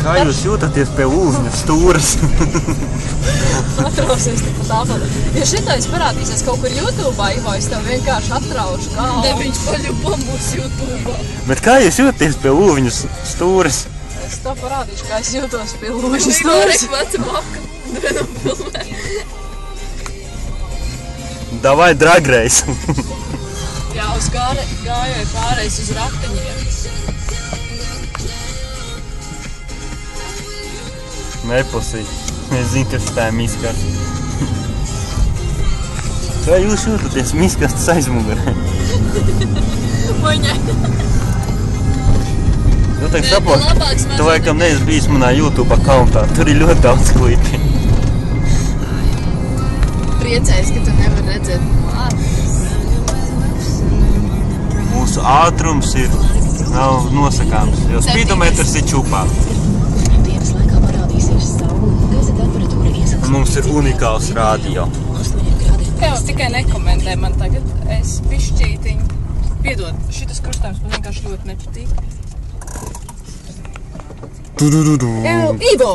Kā jūs jūtaties pie ūžņa stūras? Atrausies tik pa tāpadu. Ja šitais parādīsies kaut kur YouTube'ā, Ivo, es tev vienkārši atraušu galvu. Ne, viņš paļupa mūs YouTube'ā. Bet kā jūs jūtaties pie ūžņa stūras? Es tev parādīšu, kā es jūtos pie ūžņa stūras. Vecam apka, vienam filmē. Davai dragreis. Jā, uz gājēju pārējais uz ratiņiem. Nepusīt. Es zinu, kas tā ir miskasts. Kā jūs jūtaties miskastas aizmugurē? Maņai. Nu, tā sapot, tu laikam neesi bijis manā YouTube akauntā. Tur ir ļoti daudz klipi. Priecājos, ka tu nevar redzēt Mūsu ātrums nav nosakāms, jo spīdometrs ir čupā. Un mums ir unikāls radio. Kāds tikai nekomentē man tagad. Es bišķītiņu. Piedod, šitas krustājums man vienkārši ļoti nepatīk. Ivo!